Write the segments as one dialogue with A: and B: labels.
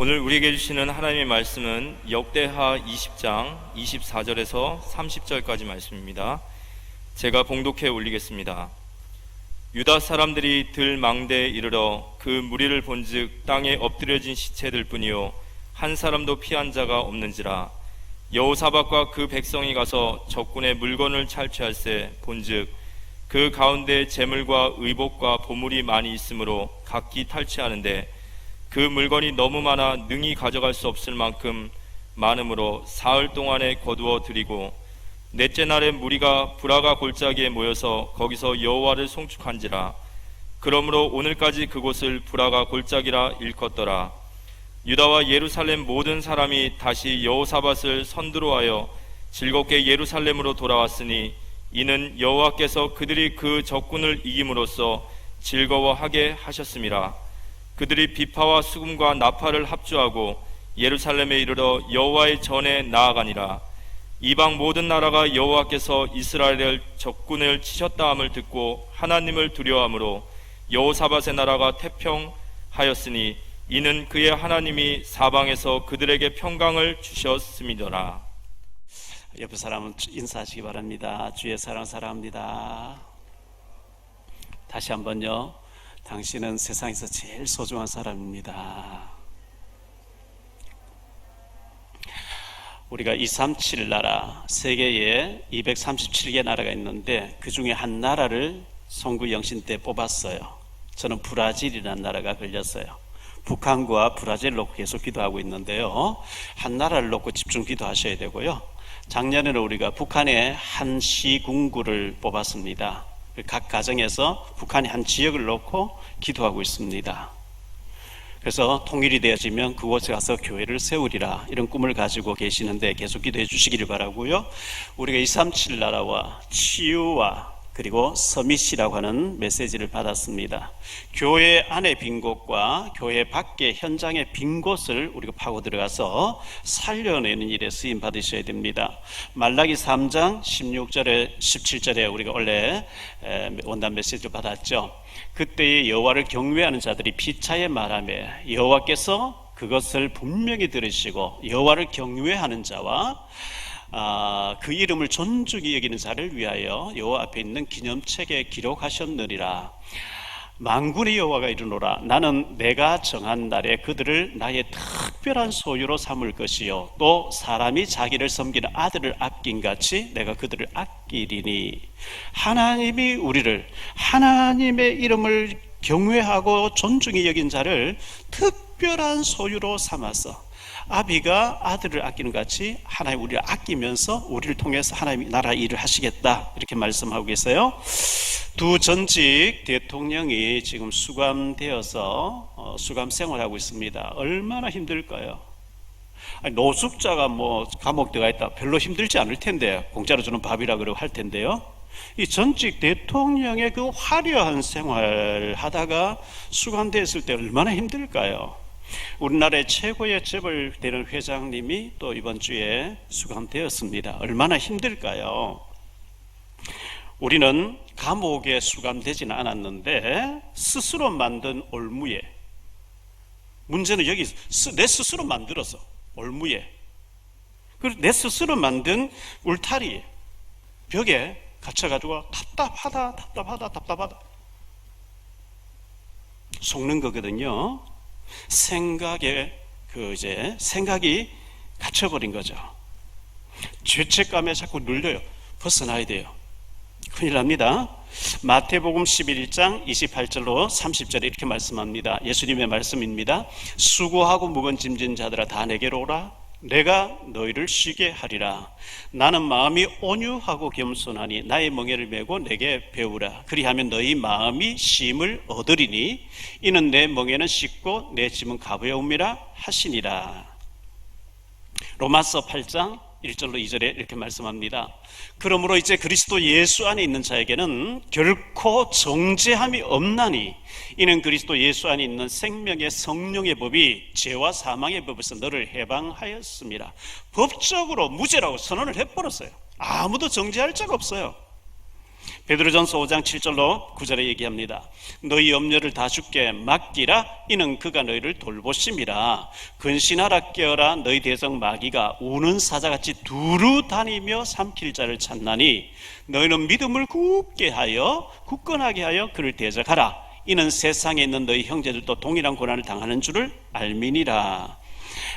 A: 오늘 우리에게 주시는 하나님의 말씀은 역대하 20장 24절에서 30절까지 말씀입니다. 제가 봉독해 올리겠습니다. 유다 사람들이 들망대에 이르러 그 무리를 본즉 땅에 엎드려진 시체들 뿐이요 한 사람도 피한 자가 없는지라. 여호사밧과 그 백성이 가서 적군의 물건을 탈취할세 본즉 그 가운데 재물과 의복과 보물이 많이 있으므로 각기 탈취하는데 그 물건이 너무 많아 능히 가져갈 수 없을 만큼 많으므로 사흘 동안에 거두어 드리고 넷째 날에 무리가 브라가 골짜기에 모여서 거기서 여호와를 송축한지라. 그러므로 오늘까지 그곳을 브라가 골짜기라 일컫더라. 유다와 예루살렘 모든 사람이 다시 여호사밧을 선두로하여 즐겁게 예루살렘으로 돌아왔으니 이는 여호와께서 그들이 그 적군을 이김으로써 즐거워하게 하셨음이라. 그들이 비파와 수금과 나팔을 합주하고 예루살렘에 이르러 여호와의 전에 나아가니라. 이방 모든 나라가 여호와께서 이스라엘의 적군을 치셨다함을 듣고 하나님을 두려워하므로 여호사밧의 나라가 태평하였으니 이는 그의 하나님이 사방에서 그들에게 평강을 주셨음이더라.
B: 옆에 사람은 인사하시기 바랍니다. 주의 사랑 사랑합니다. 다시 한번요. 당신은 세상에서 제일 소중한 사람입니다. 우리가 237 나라, 세계에 237개 나라가 있는데 그 중에 한 나라를 송구 영신 때 뽑았어요. 저는 브라질이라는 나라가 걸렸어요. 북한과 브라질 놓고 계속 기도하고 있는데요, 한 나라를 놓고 집중 기도하셔야 되고요. 작년에는 우리가 북한의 한 시군구를 뽑았습니다. 각 가정에서 북한의 한 지역을 놓고 기도하고 있습니다. 그래서 통일이 되어지면 그곳에 가서 교회를 세우리라, 이런 꿈을 가지고 계시는데 계속 기도해 주시기를 바라고요. 우리가 237 나라와 치유와 그리고 서밋이라고 하는 메시지를 받았습니다. 교회 안에 빈 곳과 교회 밖의 현장의 빈 곳을 우리가 파고 들어가서 살려내는 일에 쓰임 받으셔야 됩니다. 말라기 3장 16절에 17절에 우리가 원래 원단 메시지를 받았죠. 그때의 여호와를 경외하는 자들이 피차에 말하며 여호와께서 그것을 분명히 들으시고 여호와를 경외하는 자와 그 이름을 존중히 여기는 자를 위하여 여호와 앞에 있는 기념책에 기록하셨느니라. 만군의 여호와가 이르노라. 나는 내가 정한 날에 그들을 나의 특별한 소유로 삼을 것이요 또 사람이 자기를 섬기는 아들을 아낀 같이 내가 그들을 아끼리니. 하나님이 우리를 하나님의 이름을 경외하고 존중히 여긴 자를 특별한 소유로 삼아서 아비가 아들을 아끼는 같이 하나님 우리를 아끼면서 우리를 통해서 하나님이 나라 일을 하시겠다, 이렇게 말씀하고 계세요. 두 전직 대통령이 지금 수감되어서 수감 생활하고 있습니다. 얼마나 힘들까요? 노숙자가 감옥 들어가 있다 별로 힘들지 않을 텐데, 공짜로 주는 밥이라 그러고 할 텐데요, 이 전직 대통령의 그 화려한 생활을 하다가 수감됐을 때 얼마나 힘들까요? 우리나라의 최고의 재벌 되는 회장님이 또 이번 주에 수감되었습니다. 얼마나 힘들까요? 우리는 감옥에 수감되지는 않았는데 스스로 만든 올무에, 문제는 여기 내 스스로 만들어서 올무에, 그리고 내 스스로 만든 울타리 벽에 갇혀가지고 답답하다 속는 거거든요. 생각이 갇혀버린 거죠. 죄책감에 자꾸 눌려요. 벗어나야 돼요. 큰일 납니다. 마태복음 11장 28절로 30절에 이렇게 말씀합니다. 예수님의 말씀입니다. 수고하고 무거운 짐진 자들아 다 내게로 오라. 내가 너희를 쉬게 하리라. 나는 마음이 온유하고 겸손하니 나의 멍에를 메고 내게 배우라. 그리하면 너희 마음이 쉼을 얻으리니 이는 내 멍에는 쉽고 내 짐은 가벼움이라 하시니라. 로마서 8장 1절로 2절에 이렇게 말씀합니다. 그러므로 이제 그리스도 예수 안에 있는 자에게는 결코 정죄함이 없나니 이는 그리스도 예수 안에 있는 생명의 성령의 법이 죄와 사망의 법에서 너를 해방하였습니다. 법적으로 무죄라고 선언을 해버렸어요. 아무도 정죄할 자가 없어요. 베드로전서 5장 7절로 9절에 얘기합니다. 너희 염려를 다 주께 맡기라. 이는 그가 너희를 돌보심이라. 근신하라 깨어라. 너희 대적 마귀가 우는 사자같이 두루 다니며 삼킬 자를 찾나니 너희는 믿음을 굳건하게 하여 그를 대적하라. 이는 세상에 있는 너희 형제들도 동일한 고난을 당하는 줄을 알미니라.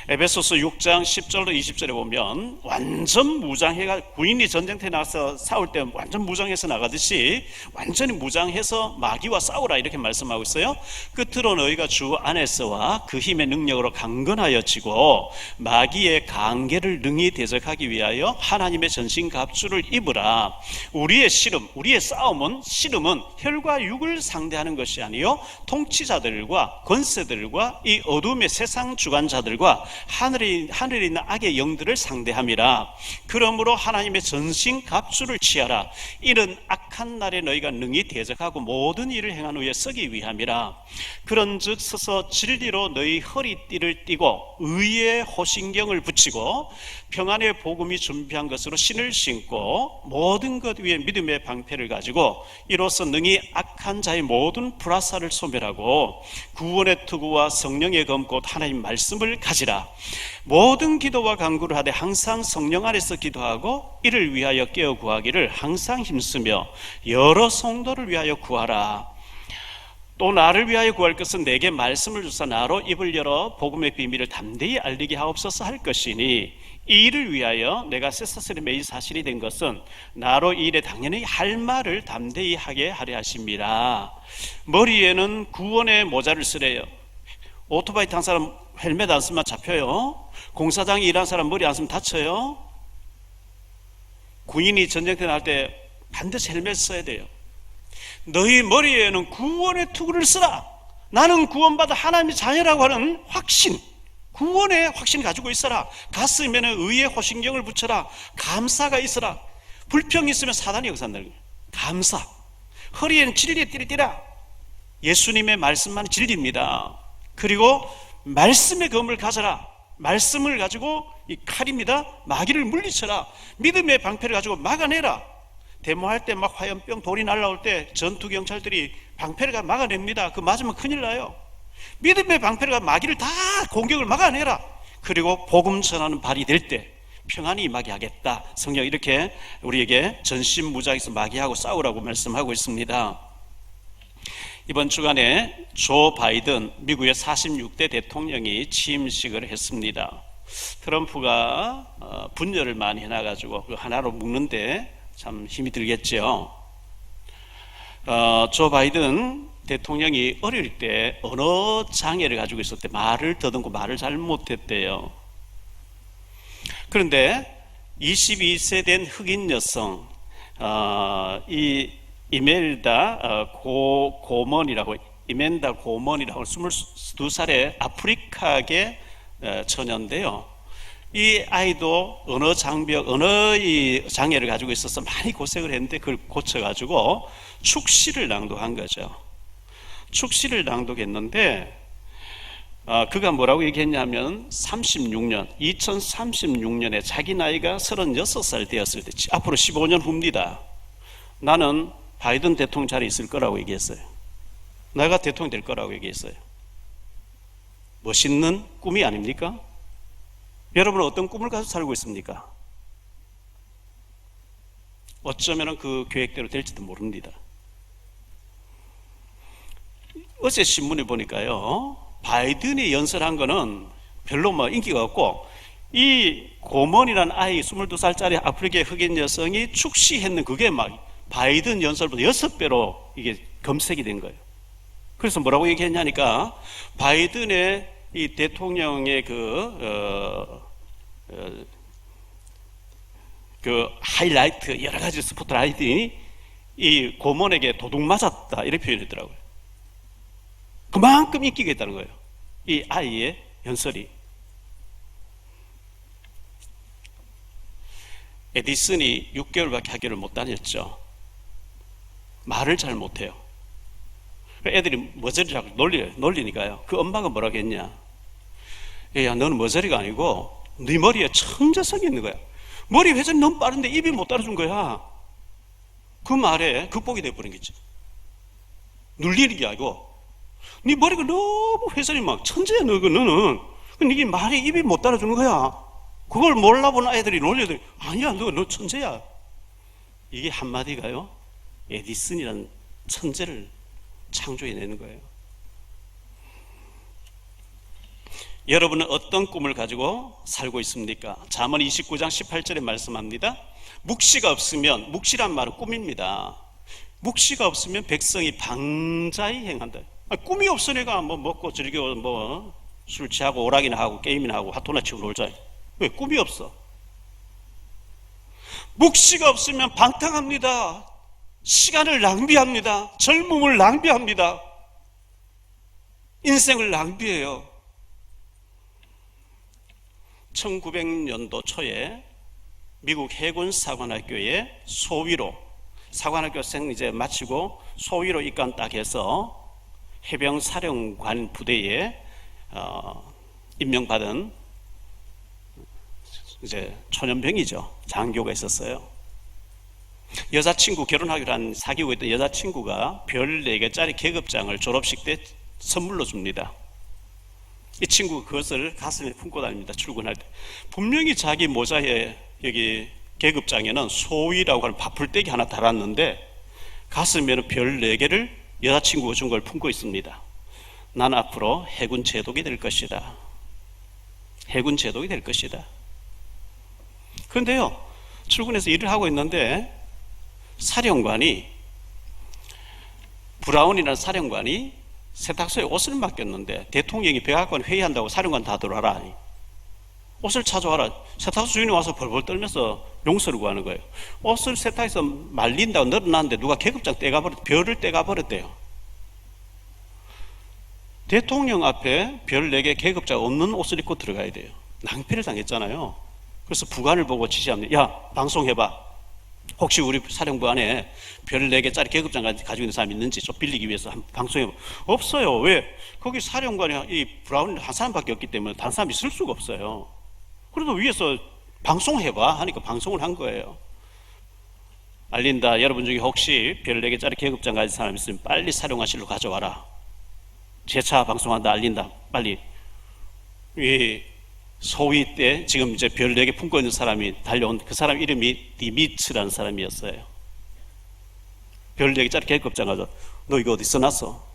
B: 에베소서 6장 10절로 20절에 보면 완전 무장해가 군인이 전쟁터에 나가서 싸울 때 완전 무장해서 나가듯이 완전히 무장해서 마귀와 싸우라 이렇게 말씀하고 있어요. 끝으로 너희가 주 안에서와 그 힘의 능력으로 강건하여지고 마귀의 강계를 능히 대적하기 위하여 하나님의 전신갑주를 입으라. 우리의 싸움은 혈과 육을 상대하는 것이 아니요 통치자들과 권세들과 이 어둠의 세상 주관자들과 하늘에 있는 악의 영들을 상대함이라. 그러므로 하나님의 전신 갑주를 취하라. 이런 악한 날에 너희가 능히 대적하고 모든 일을 행한 후에 서기 위함이라. 그런즉 서서 진리로 너희 허리띠를 띠고 의의 호신경을 붙이고 평안의 복음이 준비한 것으로 신을 신고 모든 것 위에 믿음의 방패를 가지고 이로써 능히 악한 자의 모든 불화살을 소멸하고 구원의 투구와 성령의 검 곧 하나님 말씀을 가지라. 모든 기도와 간구를 하되 항상 성령 안에서 기도하고 이를 위하여 깨어 구하기를 항상 힘쓰며 여러 성도를 위하여 구하라. 또 나를 위하여 구할 것은 내게 말씀을 주사 나로 입을 열어 복음의 비밀을 담대히 알리게 하옵소서 할 것이니 이 일을 위하여 내가 쇠사슬에 매이 사실이 된 것은 나로 이 일에 당연히 할 말을 담대히 하게 하려 하심이라. 머리에는 구원의 모자를 쓰래요. 오토바이 탄 사람 헬멧 안 쓰면 잡혀요. 공사장에 일하는 사람 머리 안 쓰면 다쳐요. 군인이 전쟁터 나갈 때 반드시 헬멧 써야 돼요. 너희 머리에는 구원의 투구를 쓰라. 나는 구원받아 하나님의 자녀라고 하는 확신, 구원의 확신을 가지고 있어라. 가슴에는 의의 호신경을 붙여라. 감사가 있어라. 불평이 있으면 사단이 역사한다는 거예요. 감사. 허리에는 진리의 띠를 띠라. 예수님의 말씀만 진리입니다. 그리고 말씀의 검을 가져라. 말씀을 가지고 이 칼입니다. 마귀를 물리쳐라. 믿음의 방패를 가지고 막아내라. 데모할 때 막 화염병 돌이 날라올 때 전투 경찰들이 방패를 막아냅니다. 그 맞으면 큰일 나요. 믿음의 방패를 가지고 마귀를 다 공격을 막아내라. 그리고 복음 전하는 발이 될 때 평안이 임하게 하겠다. 성경 이렇게 우리에게 전신무장해서 마귀하고 싸우라고 말씀하고 있습니다. 이번 주간에 조 바이든 미국의 46대 대통령이 취임식을 했습니다. 트럼프가 분열을 많이 해놔가지고 그 하나로 묶는데 참 힘이 들겠죠. 조 바이든 대통령이 어릴 때 언어 장애를 가지고 있을 때 말을 더듬고 말을 잘 못했대요. 그런데 22세 된 흑인 여성 이멜다 고먼이라고 22살의 아프리카계 처녀인데요. 이 아이도 언어의 장애를 가지고 있어서 많이 고생을 했는데 그걸 고쳐가지고 축시를 낭독한 거죠. 축시를 낭독했는데 그가 뭐라고 얘기했냐면 2036년에 자기 나이가 36살 되었을 때 앞으로 15년 후입니다. 나는 바이든 대통령 자리에 있을 거라고 얘기했어요. 내가 대통령 될 거라고 얘기했어요. 멋있는 꿈이 아닙니까? 여러분은 어떤 꿈을 가지고 살고 있습니까? 어쩌면 그 계획대로 될지도 모릅니다. 어제 신문에 보니까요, 바이든이 연설한 거는 별로 인기가 없고, 이 고먼이라는 아이 22살짜리 아프리카 흑인 여성이 축시했는 그게 바이든 연설보다 6배로 이게 검색이 된 거예요. 그래서 뭐라고 얘기했냐니까 바이든의 이 대통령의 그 하이라이트 여러 가지 스포트라이트니 이 고먼에게 도둑 맞았다 이렇게 표현했더라고요. 그만큼 인기가 있다는 거예요. 이 아이의 연설이. 에디슨이 6개월밖에 학교를 못 다녔죠. 말을 잘 못해요. 애들이 머저리라고 놀리니까요. 그 엄마가 뭐라고 했냐? 야, 너는 머저리가 아니고 네 머리에 천재성이 있는 거야. 머리 회전이 너무 빠른데 입이 못 따라준 거야. 그 말에 극복이 돼버린 거지. 눌리는 게 아니고, 네 머리가 너무 회선이 막 천재야, 너는. 이게 말에 입이 못 따라주는 거야. 그걸 몰라본 아이들이 놀려도, 아니야, 너 천재야. 이게 한마디가요, 에디슨이라는 천재를 창조해내는 거예요. 여러분은 어떤 꿈을 가지고 살고 있습니까? 잠언 29장 18절에 말씀합니다. 묵시가 없으면, 묵시란 말은 꿈입니다. 묵시가 없으면 백성이 방자히 행한다. 꿈이 없으니까 뭐 먹고 즐겨 뭐 술 취하고 오락이나 하고 게임이나 하고 핫도나 치고 놀자. 왜? 꿈이 없어. 묵시가 없으면 방탕합니다. 시간을 낭비합니다. 젊음을 낭비합니다. 인생을 낭비해요. 1900년도 초에 미국 해군 사관학교에 소위로, 사관학교생 이제 마치고 소위로 입관 딱 해서 해병 사령관 부대에 임명받은 이제 초년병이죠. 장교가 있었어요. 여자친구, 결혼하기로 한 사귀고 있던 여자친구가 별 4개짜리 계급장을 졸업식 때 선물로 줍니다. 이 친구가 그것을 가슴에 품고 다닙니다. 출근할 때. 분명히 자기 모자에 여기 계급장에는 소위라고 하는 바풀떼기 하나 달았는데 가슴에는 별 4개를 여자친구가 준 걸 품고 있습니다. 난 앞으로 해군 제독이 될 것이다. 해군 제독이 될 것이다. 그런데요, 출근해서 일을 하고 있는데 사령관이, 브라운이라는 사령관이 세탁소에 옷을 맡겼는데 대통령이 백악관 회의한다고 사령관 다 들어와라. 옷을 찾아와라. 세탁소 주인이 와서 벌벌 떨면서 용서를 구하는 거예요. 옷을 세탁해서 말린다고 늘어났는데 누가 계급장 별을 떼가버렸대요. 대통령 앞에 별 4개 계급자가 없는 옷을 입고 들어가야 돼요. 낭패를 당했잖아요. 그래서 부관을 보고 지시합니다. 야, 방송해봐. 혹시 우리 사령부 안에 별 4개짜리 계급장 가지고 있는 사람이 있는지 좀 빌리기 위해서 한번 방송해봐. 없어요. 왜? 거기 사령관이 이 브라운 한 사람밖에 없기 때문에 다른 사람이 있을 수가 없어요. 그래도 위에서 방송해봐 하니까 방송을 한 거예요. 알린다. 여러분 중에 혹시 별 4개짜리 계급장 가진 사람 있으면 빨리 사령관실로 가져와라. 재차 방송한다. 알린다. 빨리. 이 소위 때 지금 이제 별 4개 품고 있는 사람이 달려온 그 사람 이름이 니미츠라는 사람이었어요. 별 4개짜리 계급장 가서 너 이거 어디 써놨어?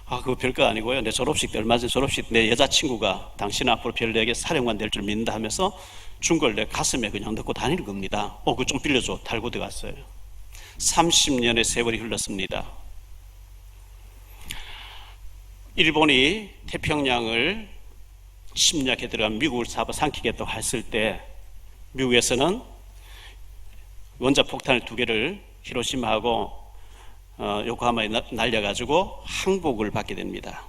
B: 아, 그거 별거 아니고요. 내 졸업식 때 얼마 전에 졸업식 내 여자친구가 당신 앞으로 별 4개 사령관 될 줄 믿는다 하면서 준 걸 내 가슴에 그냥 넣고 다니는 겁니다. 그거 좀 빌려줘. 달고 들어갔어요. 30년의 세월이 흘렀습니다. 일본이 태평양을 침략해 들어간 미국을 잡아삼키겠다고 했을 때 미국에서는 원자폭탄을 2개를 히로시마하고 요코하마에 날려가지고 항복을 받게 됩니다.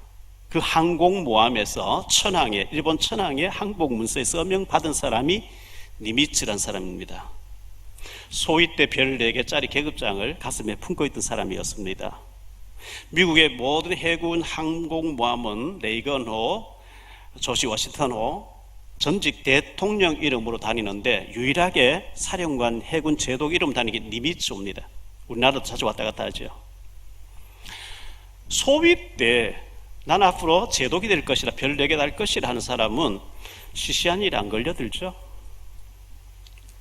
B: 그 항공모함에서 천황에, 일본 천황의 항복 문서에 서명 받은 사람이 니미츠란 사람입니다. 소위 때 별 4개짜리 계급장을 가슴에 품고 있던 사람이었습니다. 미국의 모든 해군 항공모함은 레이건호, 조지 워싱턴호 전직 대통령 이름으로 다니는데 유일하게 사령관 해군 제독 이름 다니는 게 니미츠입니다. 우리나라도 자주 왔다 갔다 하죠. 소위 때 난 앞으로 제독이 될 것이라 별 4개 달 것이라 하는 사람은 시시한 일에 안 걸려들죠.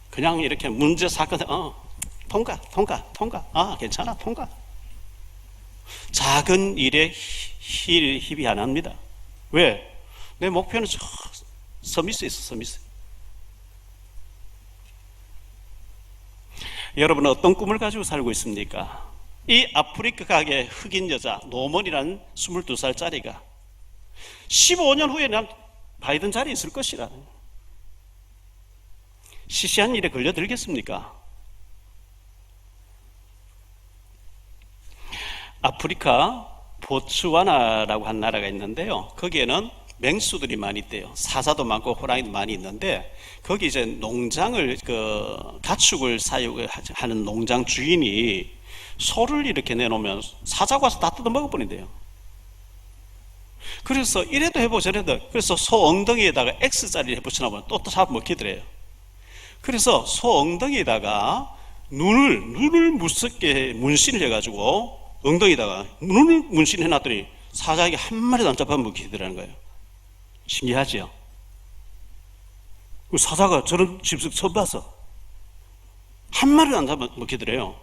B: 그냥 이렇게 문제 사건 통과 괜찮아 통과. 작은 일에 희비 안 합니다. 왜? 내 목표는 서밋에 있어. 서밋에. 여러분은 어떤 꿈을 가지고 살고 있습니까? 이 아프리카계 흑인 여자 노먼이라는 22살짜리가 15년 후에 난 바이든 자리에 있을 것이라. 시시한 일에 걸려들겠습니까? 아프리카 보츠와나라고 한 나라가 있는데요. 거기에는 맹수들이 많이 있대요. 사자도 많고 호랑이도 많이 있는데 거기 이제 농장을 가축을 사육하는 농장 주인이 소를 이렇게 내놓으면 사자가 와서 다 뜯어 먹어버린대요. 그래서 이래도 해보고 저래도, 그래서 소 엉덩이에다가 X자리를 해붙여놓으면 또 잡아먹히더래요. 그래서 소 엉덩이에다가 눈을 무섭게 문신을 해가지고 엉덩이다가 눈을 문신해놨더니 사자에게 한 마리도 안 잡아먹히더라는 거예요. 신기하지요? 그 사자가 저런 집을 처음 봤어. 한 마리도 안 잡아먹히더래요.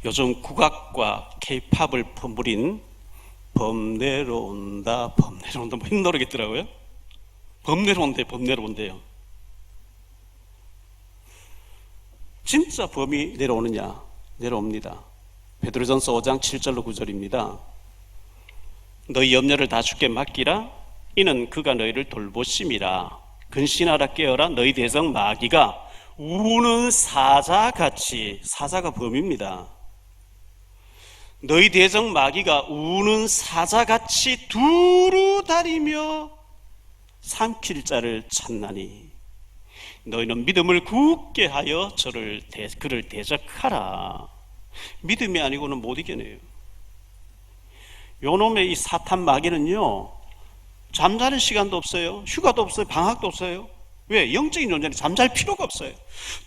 B: 요즘 국악과 케이팝을 퍼부린 범내로 온다 뭐 이런 노래가 있더라고요. 범내로 온대요. 진짜 범이 내려오느냐? 내려옵니다. 베드로전서 5장 7절로 9절입니다. 너희 염려를 다 주께 맡기라. 이는 그가 너희를 돌보심이라. 근신하라 깨어라. 너희 대적 마귀가 우는 사자같이, 사자가 범입니다. 너희 대적 마귀가 우는 사자같이 두루 다니며 삼킬 자를 찾나니 너희는 믿음을 굳게 하여 그를 대적하라. 믿음이 아니고는 못 이겨내요. 요놈의 이 사탄 마귀는요, 잠자는 시간도 없어요. 휴가도 없어요. 방학도 없어요. 왜? 영적인 존재는 잠잘 필요가 없어요.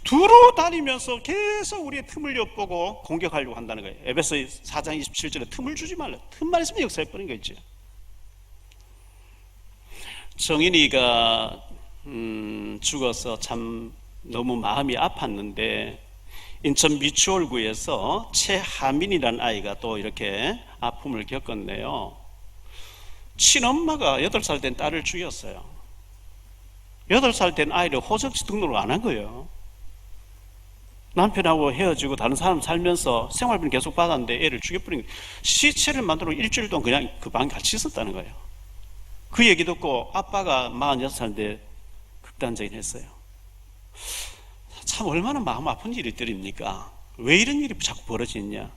B: 두루 다니면서 계속 우리의 틈을 엿보고 공격하려고 한다는 거예요. 에베소 4장 27절에 틈을 주지 말라. 틈만 있으면 역사해버린 거 있죠. 정인이가 죽어서 참 너무 마음이 아팠는데 인천 미추홀구에서 최하민이라는 아이가 또 이렇게 아픔을 겪었네요. 친엄마가 8살 된 딸을 죽였어요. 8살 된 아이를 호적지 등록을 안 한 거예요. 남편하고 헤어지고 다른 사람 살면서 생활비는 계속 받았는데 애를 죽여버린 거예요. 시체를 만들어 일주일 동안 그냥 그 방에 같이 있었다는 거예요. 그 얘기 듣고 아빠가 46살인데 극단적인 했어요. 참 얼마나 마음 아픈 일들입니까? 왜 이런 일이 자꾸 벌어지느냐?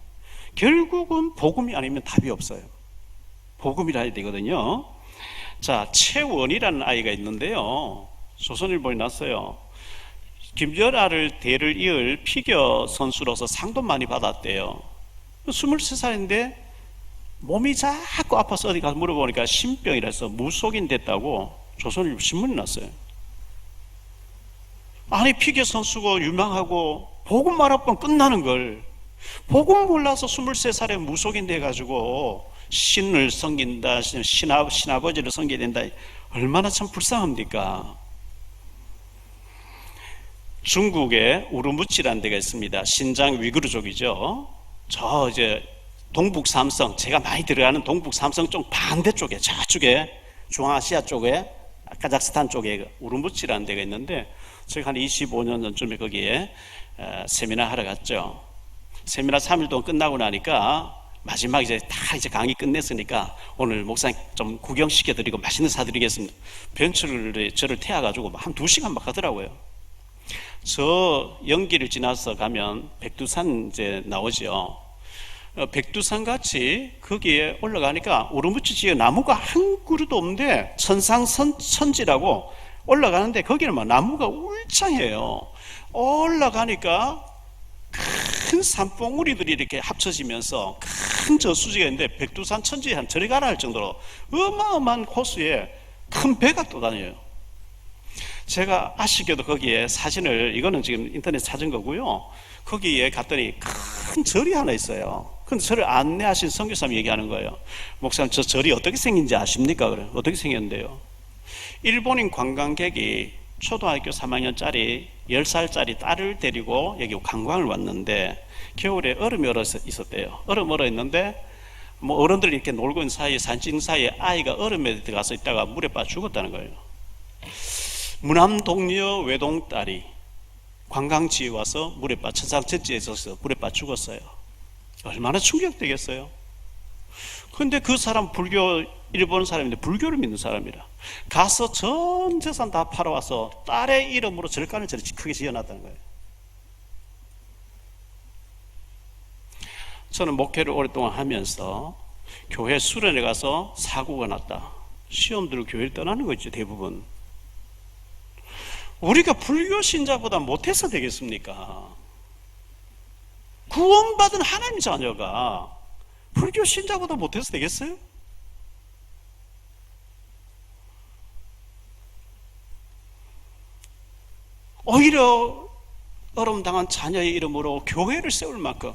B: 결국은 복음이 아니면 답이 없어요. 복음이라 해야 되거든요. 자, 최원이라는 아이가 있는데요. 조선일보에 났어요. 김연아를 대를 이을 피겨 선수로서 상도 많이 받았대요. 23살인데 몸이 자꾸 아파서 어디 가서 물어보니까 신병이라서 무속인 됐다고 조선일보 신문이 났어요. 아니, 피겨 선수고 유명하고 복음 말할 뻔 끝나는 걸 복음 몰라서 23살에 무속인 돼가지고 신을 섬긴다, 신아버지를 섬겨야 된다. 얼마나 참 불쌍합니까? 중국에 우르무치라는 데가 있습니다. 신장 위구르족이죠. 저 이제 동북 삼성, 제가 많이 들어가는 동북 삼성 쪽 반대쪽에, 저쪽에 중앙아시아 쪽에 카자흐스탄 쪽에 우르무치라는 데가 있는데 제가 한 25년 전쯤에 거기에 세미나 하러 갔죠. 세미나 3일 동안 끝나고 나니까 마지막 이제 강의 끝냈으니까 오늘 목사님 좀 구경시켜드리고 맛있는 거 사드리겠습니다. 벤츠를 저를 태워가지고 한 2시간 막 가더라고요. 저 연기를 지나서 가면 백두산 이제 나오죠. 백두산 같이 거기에 올라가니까 우르무치 지역 나무가 한 그루도 없는데 천지라고 올라가는데 거기는 막 나무가 울창해요. 올라가니까 큰 산봉우리들이 이렇게 합쳐지면서 큰 저수지가 있는데 백두산 천지에 한 저리 가라 할 정도로 어마어마한 호수에 큰 배가 또 다녀요. 제가 아쉽게도 거기에 사진을, 이거는 지금 인터넷 찾은 거고요. 거기에 갔더니 큰 절이 하나 있어요. 근데 저를 안내하신 선교사님이 얘기하는 거예요. 목사님, 저 절이 어떻게 생긴지 아십니까? 그래. 어떻게 생겼는데요? 일본인 관광객이 초등학교 3학년짜리 10살짜리 딸을 데리고 여기 관광을 왔는데 겨울에 얼음이 얼어 있었대요. 얼음 얼어 있는데 뭐 어른들이 이렇게 놀고 있는 사이에, 사진 찍는 사이에 아이가 얼음에 들어가서 있다가 물에 빠져 죽었다는 거예요. 무남동녀 외동딸이 관광지에 와서 물에 빠져, 천상천지에 있어서 물에 빠져 죽었어요. 얼마나 충격되겠어요. 근데 그 사람 일본 사람인데 불교를 믿는 사람이라 가서 전 재산 다 팔아와서 딸의 이름으로 절간을 저리 크게 지어놨다는 거예요. 저는 목회를 오랫동안 하면서 교회 수련회 가서 사고가 났다. 시험들을 교회를 떠나는 거죠, 대부분. 우리가 불교 신자보다 못해서 되겠습니까? 구원받은 하나님 자녀가 불교 신자보다 못해서 되겠어요? 오히려 어려움당한 자녀의 이름으로 교회를 세울 만큼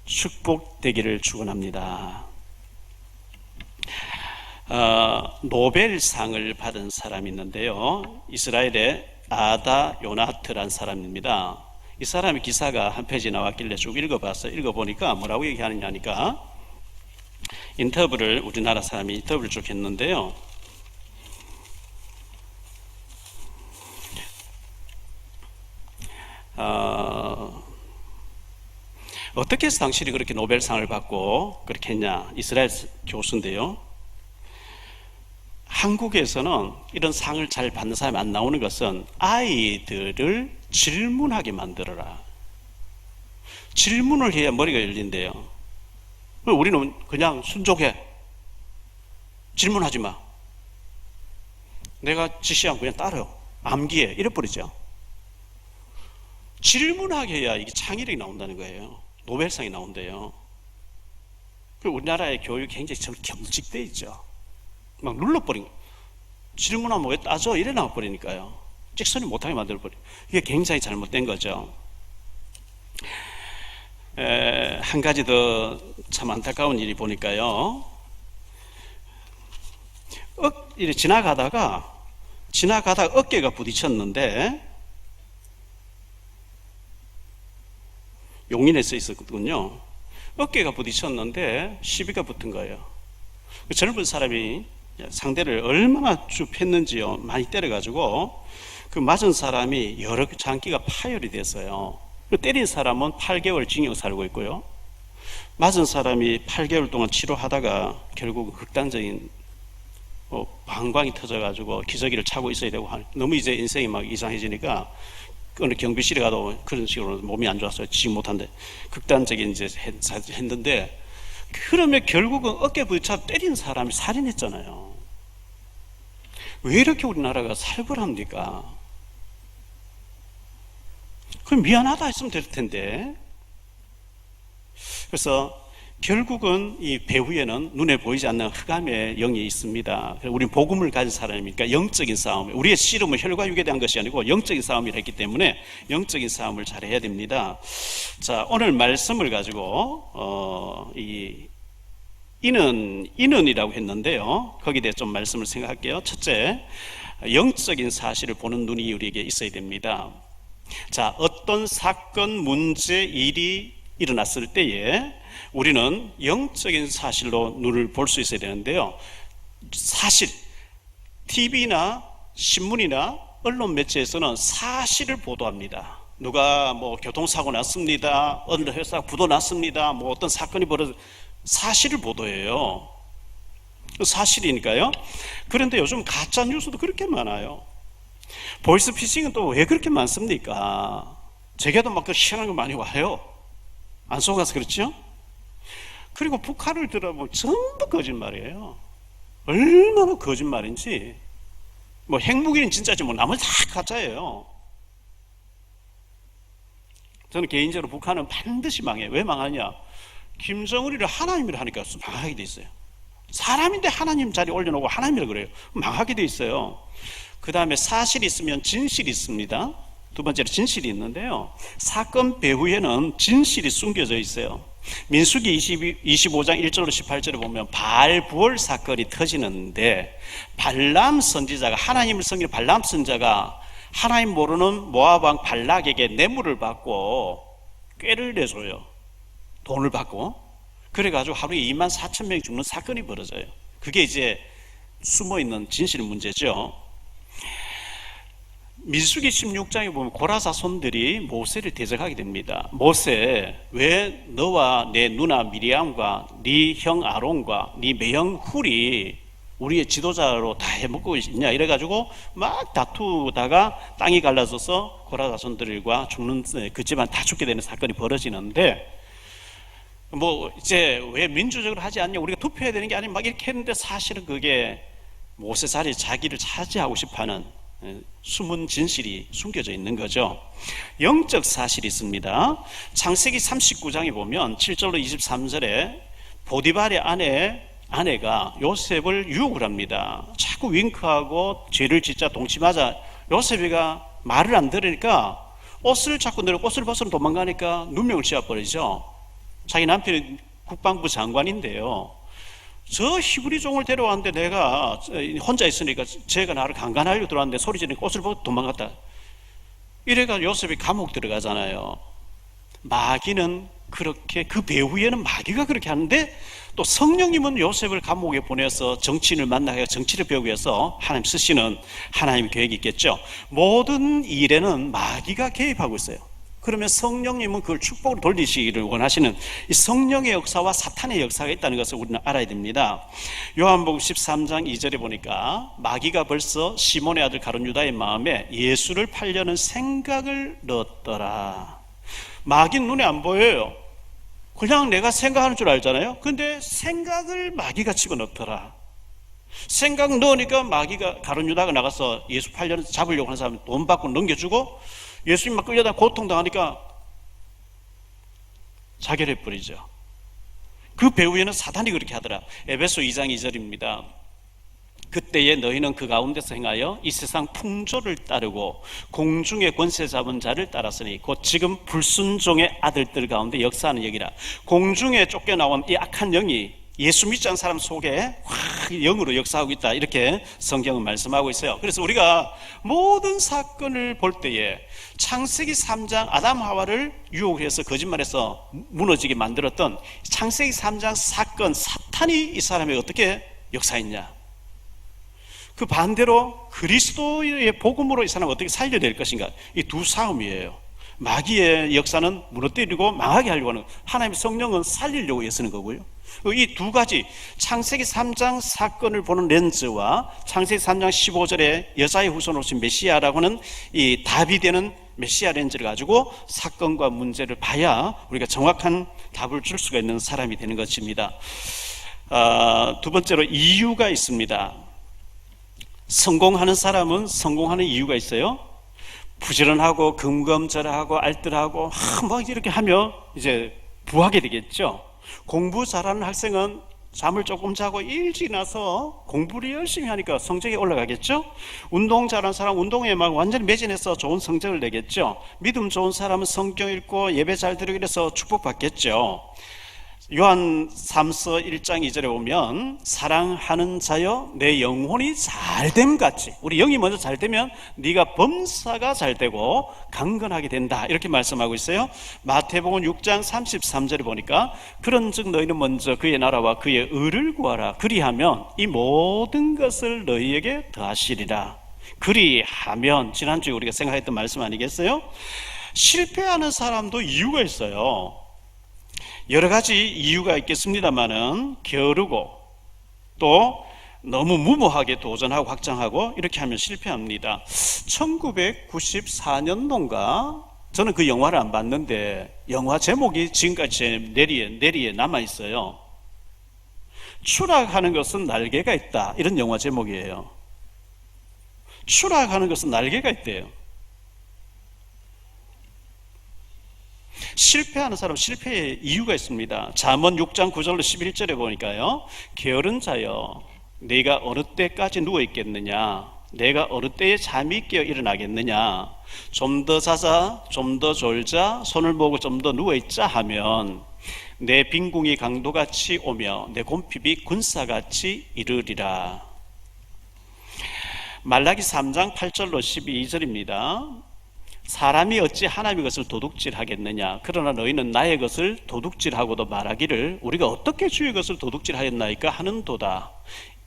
B: 축복되기를 축원합니다. 노벨상을 받은 사람이 있는데요, 이스라엘의 아다 요나트란 사람입니다. 이 사람의 기사가 한 페이지 나왔길래 쭉 읽어봤어요. 읽어보니까 뭐라고 얘기하느냐니까, 우리나라 사람이 인터뷰를 쭉 했는데요, 어떻게 해서 당신이 그렇게 노벨상을 받고 그렇게 했냐. 이스라엘 교수인데요, 한국에서는 이런 상을 잘 받는 사람이 안 나오는 것은 아이들을 질문하게 만들어라. 질문을 해야 머리가 열린대요. 우리는 그냥 순종해. 질문하지 마. 내가 지시하면 그냥 따라요. 암기해. 이래버리죠. 질문하게 해야 이게 창의력이 나온다는 거예요. 노벨상이 나온대요. 우리나라의 교육이 굉장히 경직되어 있죠. 막 눌러버린, 질문하면 왜 따져? 이래 나와버리니까요. 직선이 못하게 만들어버려. 이게 굉장히 잘못된 거죠. 한 가지 더 참 안타까운 일이 보니까요, 이렇게 지나가다가 어깨가 부딪혔는데, 용인에 써 있었거든요. 어깨가 부딪혔는데 시비가 붙은 거예요. 젊은 사람이 상대를 얼마나 쭉 팼는지요. 많이 때려가지고 그 맞은 사람이 여러 장기가 파열이 됐어요. 때린 사람은 8개월 징역 살고 있고요, 맞은 사람이 8개월 동안 치료하다가 결국 극단적인 방광이 터져가지고 기저귀를 차고 있어야 되고, 너무 이제 인생이 막 이상해지니까 어느 경비실에 가도 그런 식으로 몸이 안 좋았어요. 지식 못한데 극단적인 이제 했는데, 그러면 결국은 어깨 부딪혀 때린 사람이 살인했잖아요. 왜 이렇게 우리나라가 살벌합니까? 그럼 미안하다 했으면 될 텐데. 그래서 결국은 이 배후에는 눈에 보이지 않는 흑암의 영이 있습니다. 우리는 복음을 가진 사람이니까 영적인 싸움, 우리의 씨름은 혈과 육에 대한 것이 아니고 영적인 싸움이라 했기 때문에 영적인 싸움을 잘 해야 됩니다. 자, 오늘 말씀을 가지고 인언이라고 했는데요, 거기에 대해 좀 말씀을 생각할게요. 첫째, 영적인 사실을 보는 눈이 우리에게 있어야 됩니다. 자, 어떤 사건, 문제, 일이 일어났을 때에 우리는 영적인 사실로 눈을 볼 수 있어야 되는데요, 사실, TV나 신문이나 언론 매체에서는 사실을 보도합니다. 누가 뭐 교통사고 났습니다, 어느 회사 부도 났습니다, 뭐 어떤 사건이 벌어져, 사실을 보도해요. 사실이니까요. 그런데 요즘 가짜 뉴스도 그렇게 많아요. 보이스피싱은 또 왜 그렇게 많습니까? 제게도 막 그 희한한 거 많이 와요. 안 속아서 그렇죠? 그리고 북한을 들어보면 전부 거짓말이에요. 얼마나 거짓말인지. 뭐 핵무기는 진짜지 뭐 나머지 다 가짜예요. 저는 개인적으로 북한은 반드시 망해요. 왜 망하냐? 김정은이를 하나님이라 하니까 망하게 돼 있어요. 사람인데 하나님 자리에 올려놓고 하나님이라 그래요. 망하게 돼 있어요. 그 다음에 사실이 있으면 진실이 있습니다. 두 번째로 진실이 있는데요, 사건 배후에는 진실이 숨겨져 있어요. 민수기 25장 1절로 18절에 보면 바알부올 사건이 터지는데, 발람 선지자가, 하나님을 섬기는 발람 선지자가 하나님 모르는 모압 왕 발락에게 뇌물을 받고 꾀를 내줘요. 돈을 받고. 그래가지고 하루에 24,000명이 죽는 사건이 벌어져요. 그게 이제 숨어있는 진실 문제죠. 민수기 16장에 보면 고라사손들이 모세를 대적하게 됩니다. 모세, 왜 너와 내 누나 미리암과 네 형 아론과 네 매형 훌이 우리의 지도자로 다 해먹고 있냐, 이래가지고 막 다투다가 땅이 갈라져서 고라사손들과 죽는, 그 집안 다 죽게 되는 사건이 벌어지는데, 뭐 이제 왜 민주적으로 하지 않냐, 우리가 투표해야 되는 게 아니면 막 이렇게 했는데, 사실은 그게 모세 자리에 자기를 차지하고 싶어하는 숨은 진실이 숨겨져 있는 거죠. 영적 사실이 있습니다. 창세기 39장에 보면 7절로 23절에 보디발의 아내가 요셉을 유혹을 합니다. 자꾸 윙크하고 죄를 짓자 동침하자 요셉이가 말을 안 들으니까 옷을 자꾸 내려 옷을 벗으러 도망가니까 누명을 씌워버리죠. 자기 남편이 국방부 장관인데요. 저 히브리 종을 데려왔는데 내가 혼자 있으니까 제가 나를 강간하려고 들어왔는데 소리 지르니까 옷을 벗고 도망갔다. 이래가 요셉이 감옥 들어가잖아요. 마귀는 그렇게, 그 배후에는 마귀가 그렇게 하는데, 또 성령님은 요셉을 감옥에 보내서 정치인을 만나게 정치를 배우기 위해서 하나님 쓰시는 하나님의 계획이 있겠죠. 모든 일에는 마귀가 개입하고 있어요. 그러면 성령님은 그걸 축복으로 돌리시기를 원하시는 이 성령의 역사와 사탄의 역사가 있다는 것을 우리는 알아야 됩니다. 요한복음 13장 2절에 보니까 마귀가 벌써 시몬의 아들 가룟 유다의 마음에 예수를 팔려는 생각을 넣었더라. 마귀는 눈에 안 보여요. 그냥 내가 생각하는 줄 알잖아요. 근데 생각을 마귀가 집어넣더라. 생각 넣으니까 마귀가, 가룟 유다가 나가서 예수 팔려는 잡으려고 하는 사람 돈 받고 넘겨주고, 예수님 막 끌려다 고통당하니까 자결해버리죠. 그 배후에는 사단이 그렇게 하더라. 에베소 2장 2절입니다. 그때에 너희는 그 가운데서 행하여 이 세상 풍조를 따르고 공중의 권세 잡은 자를 따랐으니 곧 지금 불순종의 아들들 가운데 역사하는 영이라. 공중에 쫓겨나온 이 악한 영이 예수 믿지 않은 사람 속에 영으로 역사하고 있다, 이렇게 성경은 말씀하고 있어요. 그래서 우리가 모든 사건을 볼 때에 창세기 3장 아담 하와를 유혹해서 거짓말해서 무너지게 만들었던 창세기 3장 사건, 사탄이 이 사람이 어떻게 역사했냐, 그 반대로 그리스도의 복음으로 이 사람을 어떻게 살려낼 것인가, 이 두 싸움이에요. 마귀의 역사는 무너뜨리고 망하게 하려고 하는, 하나님의 성령은 살리려고 애쓰는 거고요. 이 두 가지, 창세기 3장 사건을 보는 렌즈와 창세기 3장 15절에 여자의 후손으로 오신 메시아라고 하는 이 답이 되는 메시아 렌즈를 가지고 사건과 문제를 봐야 우리가 정확한 답을 줄 수가 있는 사람이 되는 것입니다. 두 번째로 이유가 있습니다. 성공하는 사람은 성공하는 이유가 있어요. 부지런하고 금검절하고 알뜰하고 막 이렇게 하며 이제 부하게 되겠죠. 공부 잘하는 학생은 잠을 조금 자고 일찍 나서 공부를 열심히 하니까 성적이 올라가겠죠. 운동 잘하는 사람 운동에 막 완전히 매진해서 좋은 성적을 내겠죠. 믿음 좋은 사람은 성경 읽고 예배 잘 드리고 이래서 축복받겠죠. 요한 3서 1장 2절에 보면 사랑하는 자여 내 영혼이 잘됨 같이, 우리 영이 먼저 잘되면 네가 범사가 잘되고 강건하게 된다, 이렇게 말씀하고 있어요. 마태복음 6장 33절에 보니까 그런즉 너희는 먼저 그의 나라와 그의 의를 구하라. 그리하면 이 모든 것을 너희에게 더하시리라. 그리하면, 지난주에 우리가 생각했던 말씀 아니겠어요? 실패하는 사람도 이유가 있어요. 여러 가지 이유가 있겠습니다만은 게으르고 또 너무 무모하게 도전하고 확장하고 이렇게 하면 실패합니다. 1994년도인가 저는 그 영화를 안 봤는데 영화 제목이 지금까지 제 뇌리에 남아있어요. 추락하는 것은 날개가 있다, 이런 영화 제목이에요. 추락하는 것은 날개가 있대요. 실패하는 사람, 실패의 이유가 있습니다. 잠언 6장 9절로 11절에 보니까요, 게으른 자여 네가 어느 때까지 누워있겠느냐, 내가 어느 때에 잠이 깨어 일어나겠느냐, 좀 더 자자, 좀 더 졸자, 손을 모으고 좀 더 누워있자 하면 내 빈궁이 강도같이 오며 내 곰핍이 군사같이 이르리라. 말라기 3장 8절로 12절입니다. 사람이 어찌 하나님의 것을 도둑질하겠느냐, 그러나 너희는 나의 것을 도둑질하고도 말하기를 우리가 어떻게 주의 것을 도둑질하였나이까 하는도다.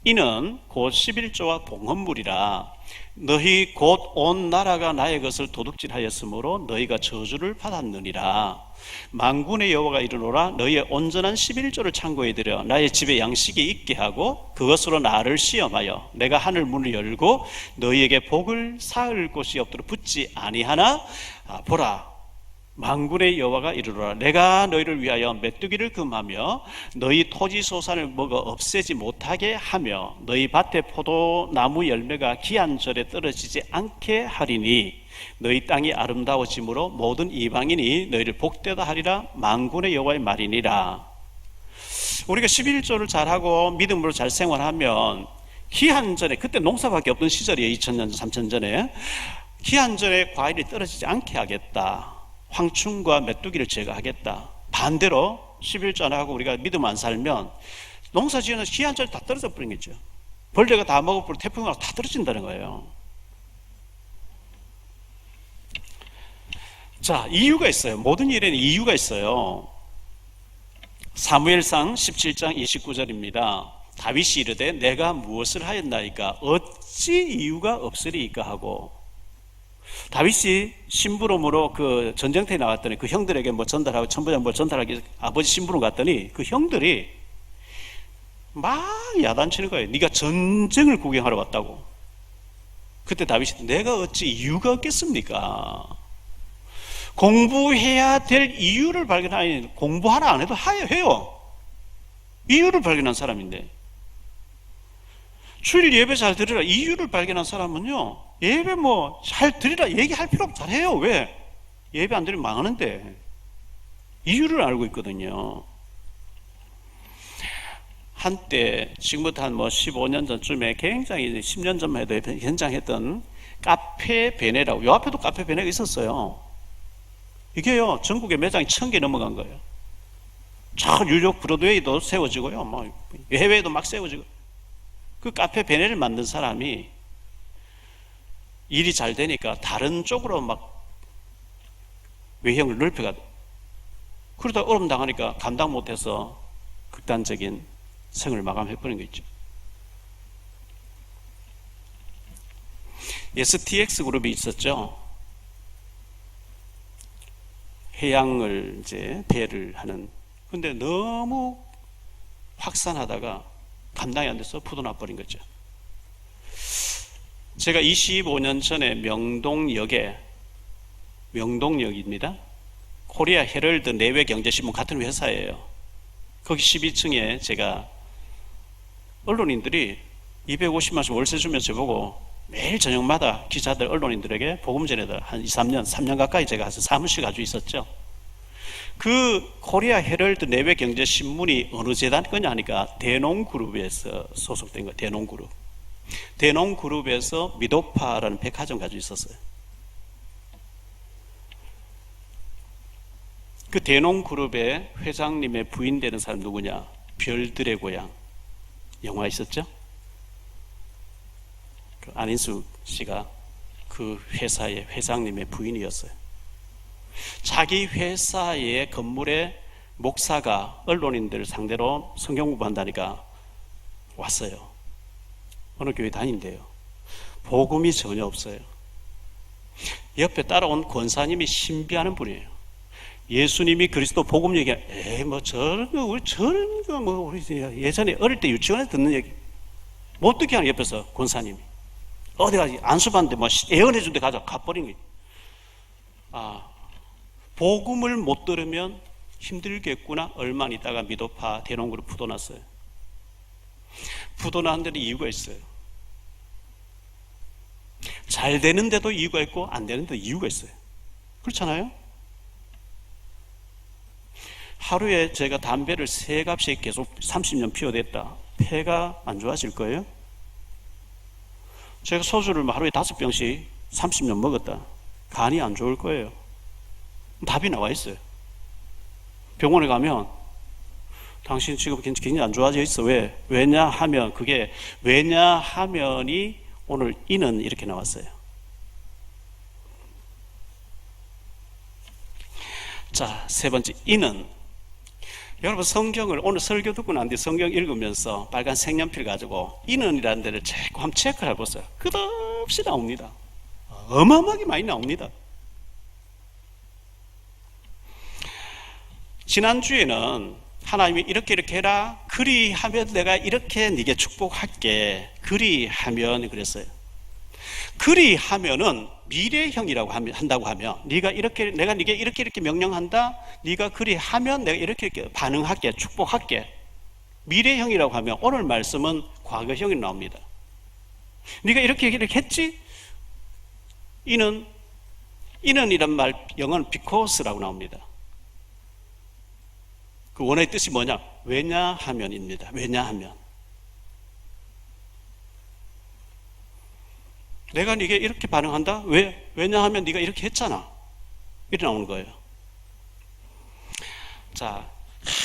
B: 이는 곧 11조와 봉헌물이라. 너희 곧 온 나라가 나의 것을 도둑질하였으므로 너희가 저주를 받았느니라. 만군의 여호와가 이르노라. 너희의 온전한 11조를 창고에 들여 나의 집에 양식이 있게 하고 그것으로 나를 시험하여 내가 하늘 문을 열고 너희에게 복을 쌓을 곳이 없도록 붙지 아니하나. 보라, 만군의 여호와가 이르노라. 내가 너희를 위하여 메뚜기를 금하며 너희 토지 소산을 먹어 없애지 못하게 하며 너희 밭의 포도나무 열매가 기한절에 떨어지지 않게 하리니 너희 땅이 아름다워짐으로 모든 이방인이 너희를 복되다 하리라. 만군의 여호와의 말이니라. 우리가 11조를 잘하고 믿음으로 잘 생활하면 기한전에, 그때 농사밖에 없던 시절이에요. 2000년 3000년 전에 희한전에 과일이 떨어지지 않게 하겠다. 황충과 메뚜기를 제거하겠다. 반대로 11조 안 하고 우리가 믿음 안 살면 농사 지으면 희한전에 다 떨어져 버린 거죠. 벌레가 다 먹어버리고 태풍이 와서 다 떨어진다는 거예요. 자, 이유가 있어요. 모든 일에는 이유가 있어요. 사무엘상 17장 29절입니다. 다윗이 이르되 내가 무엇을 하였나이까 어찌 이유가 없으리이까 하고, 다윗이 심부름으로 그 전쟁터에 나갔더니 그 형들에게 뭐 전달하고 천부장 뭐 전달하기 아버지 심부름 갔더니 그 형들이 막 야단치는 거예요. 네가 전쟁을 구경하러 왔다고. 그때 다윗이 내가 어찌 이유가 없겠습니까? 공부해야 될 이유를 발견하니 공부 하나 안 해도 해요. 이유를 발견한 사람인데, 주일 예배 잘 드리라 이유를 발견한 사람은요, 예배 뭐 잘 드리라 얘기할 필요 없다 해요. 왜? 예배 안 드리면 망하는데 이유를 알고 있거든요. 한때 지금부터 한 뭐 15년 전쯤에 굉장히 10년 전만 해도 현장했던 카페 베네라고, 요 앞에도 카페 베네가 있었어요. 이게요 전국에 매장이 1000개 넘어간 거예요. 저 뉴욕 브로드웨이도 세워지고요, 뭐 해외에도 막 세워지고. 그 카페 베네를 만든 사람이 일이 잘 되니까 다른 쪽으로 막 외형을 넓혀가, 그러다 얼음 당하니까 감당 못해서 극단적인 생을 마감해버린 거 있죠. STX 그룹이 있었죠. 해양을 이제 배를 하는. 근데 너무 확산하다가 감당이 안 돼서 부도나버린 거죠. 제가 25년 전에 명동역입니다. 코리아 헤럴드 내외경제신문 같은 회사예요. 거기 12층에 제가 언론인들이 250만 원씩 월세 주면서 저보고 매일 저녁마다 기자들 언론인들에게 복음 전에다 한 3년 가까이 제가 가서 사무실 가지고 있었죠. 그 코리아 헤럴드 내외경제신문이 어느 재단 거냐 하니까 대농그룹에서 소속된 거예요. 대농그룹. 대농그룹에서 미도파라는 백화점 가지고 있었어요. 그 대농그룹의 회장님의 부인 되는 사람 누구냐? 별들의 고향 영화 있었죠? 그 안인숙 씨가 그 회사의 회장님의 부인이었어요. 자기 회사의 건물에 목사가 언론인들 상대로 성경 공부한다니까 왔어요. 어느 교회 다닌대요. 복음이 전혀 없어요. 옆에 따라온 권사님이 신비하는 분이에요. 예수님이 그리스도 복음 얘기, 뭐 저런 거 우리 예전에 어릴 때 유치원에서 듣는 얘기 못 듣게 하는, 옆에서 권사님이 어디 가지 안수 받는데 뭐 예언해 준 데 가버린 거예요. 복음을 못 들으면 힘들겠구나. 얼마 있다가 미도파 대농그룹 부도났어요. 부도난 데는 이유가 있어요. 잘 되는데도 이유가 있고 안 되는데도 이유가 있어요. 그렇잖아요? 하루에 제가 담배를 3갑씩 계속 30년 피워댔다. 폐가 안 좋아질 거예요? 제가 소주를 하루에 5병씩 30년 먹었다. 간이 안 좋을 거예요. 답이 나와 있어요. 병원에 가면 당신 지금 굉장히 안 좋아져 있어. 왜? 왜냐하면 그게 왜냐하면이 오늘 이는 이렇게 나왔어요. 자, 세 번째 이는. 여러분 성경을 오늘 설교 듣고 난 뒤 성경 읽으면서 빨간 색연필 가지고 이는이라는 데를 자꾸 한번 체크를 해보세요. 끝없이 나옵니다. 어마어마하게 많이 나옵니다. 지난주에는 하나님이 이렇게 해라, 그리하면 내가 이렇게 네게 축복할게, 그리하면 그랬어요. 그리하면은 미래형이라고 한다고 하면, 네가 이렇게, 내가 네게 이렇게 명령한다, 네가 그리하면 내가 이렇게 반응할게, 축복할게. 미래형이라고 하면 오늘 말씀은 과거형이 나옵니다. 네가 이렇게 했지? 이는이란 말 영어는 because라고 나옵니다. 그 원어의 뜻이 뭐냐? 왜냐하면입니다. 왜냐하면. 내가 네게 이렇게 반응한다? 왜냐하면 네가 이렇게 했잖아. 이렇게 나오는 거예요. 자,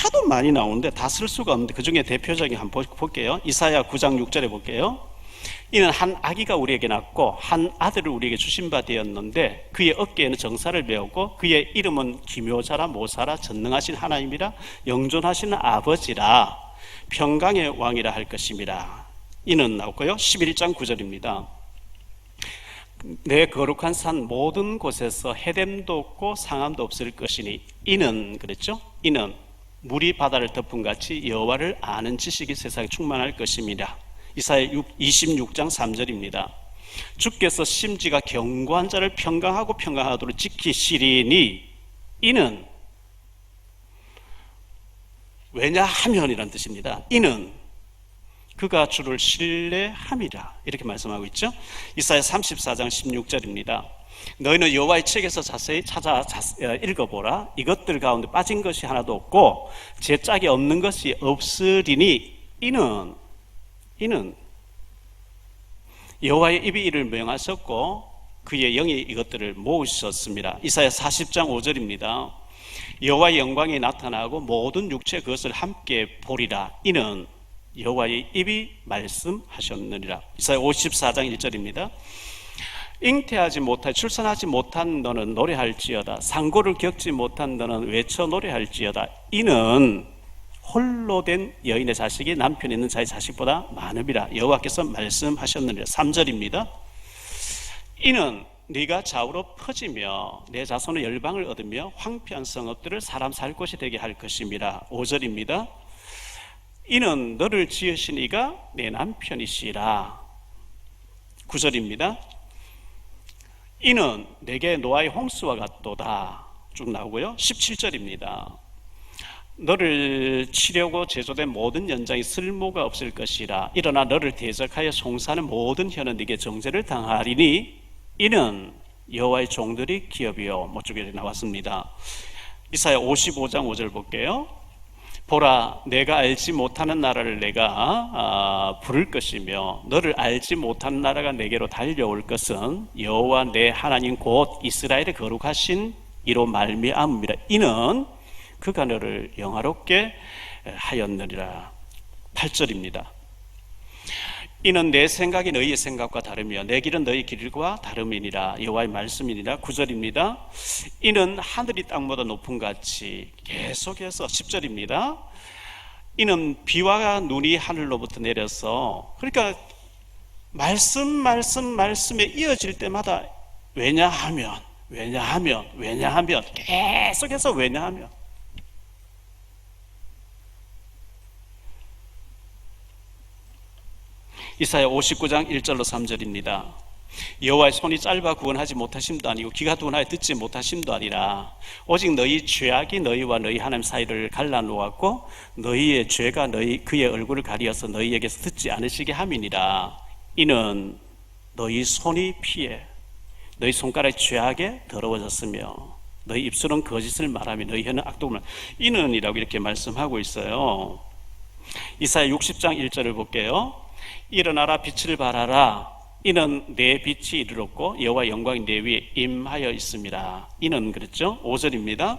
B: 하도 많이 나오는데 다 쓸 수가 없는데 그 중에 대표적인 한번 볼게요. 이사야 9장 6절에 볼게요. 이는 한 아기가 우리에게 낳고 한 아들을 우리에게 주신 바 되었는데 그의 어깨에는 정사를 메었고 그의 이름은 기묘자라 모사라 전능하신 하나님이라 영존하시는 아버지라 평강의 왕이라 할 것입니다. 이는 나오고요. 11장 9절입니다. 내 거룩한 산 모든 곳에서 해됨도 없고 상함도 없을 것이니 이는 그랬죠? 이는 물이 바다를 덮은 같이 여호와를 아는 지식이 세상에 충만할 것입니다. 이사야 26장 3절입니다. 주께서 심지가 견고한 자를 평강하고 평강하도록 지키시리니 이는 왜냐하면이란 뜻입니다. 이는 그가 주를 신뢰함이라 이렇게 말씀하고 있죠. 이사야 34장 16절입니다. 너희는 여호와의 책에서 자세히 찾아 읽어보라. 이것들 가운데 빠진 것이 하나도 없고 제 짝이 없는 것이 없으리니 이는 여호와의 입이 이를 명하셨고 그의 영이 이것들을 모으셨습니다. 이사야 40장 5절입니다. 여호와의 영광이 나타나고 모든 육체 그것을 함께 보리라. 이는 여호와의 입이 말씀하셨느니라. 이사야 54장 1절입니다. 잉태하지 못하여 출산하지 못한 너는 노래할지어다. 상고를 겪지 못한 너는 외쳐 노래할지어다. 이는 홀로 된 여인의 자식이 남편 있는 자의 자식보다 많음이라. 여호와께서 말씀하셨느니라. 3절입니다. 이는 네가 좌우로 퍼지며 내 자손의 열방을 얻으며 황폐한 성읍들을 사람 살 곳이 되게 할 것입니다. 5절입니다. 이는 너를 지으신 이가 내 남편이시라. 9절입니다. 이는 내게 노아의 홍수와 같도다. 쭉 나오고요. 17절입니다. 너를 치려고 제조된 모든 연장이 쓸모가 없을 것이라. 일어나 너를 대적하여 송사하는 모든 혀는 네게 정죄를 당하리니 이는 여호와의 종들이 기업이요. 뭐쪽에 나왔습니다. 이사야 55장 5절 볼게요. 보라, 내가 알지 못하는 나라를 내가 부를 것이며 너를 알지 못하는 나라가 내게로 달려올 것은 여호와 내 하나님 곧 이스라엘의 거룩하신 이로 말미암음이라. 이는 그가 너를 영화롭게 하였느니라. 8절입니다. 이는 내 생각이 너희의 생각과 다르며 내 길은 너희 길과 다름이니라. 여호와의 말씀이니라. 9절입니다. 이는 하늘이 땅보다 높은 같이 계속해서 10절입니다. 이는 비와 눈이 하늘로부터 내려서 그러니까 말씀에 이어질 때마다 왜냐하면 계속해서 왜냐하면 이사야 59장 1절로 3절입니다. 여호와의 손이 짧아 구원하지 못하심도 아니고 귀가 둔하여 듣지 못하심도 아니라 오직 너희 죄악이 너희와 너희 하나님 사이를 갈라놓았고 너희의 죄가 그의 얼굴을 가리어서 너희에게서 듣지 않으시게 함이니라. 이는 너희 손이 피해 너희 손가락이 죄악에 더러워졌으며 너희 입술은 거짓을 말하며 너희 혀는 악독을 이는 이라고 이렇게 말씀하고 있어요. 이사야 60장 1절을 볼게요. 일어나라 빛을 발하라. 이는 내 빛이 이르렀고 여호와의 영광이 내 위에 임하여 있습니다. 이는 그랬죠. 5절입니다.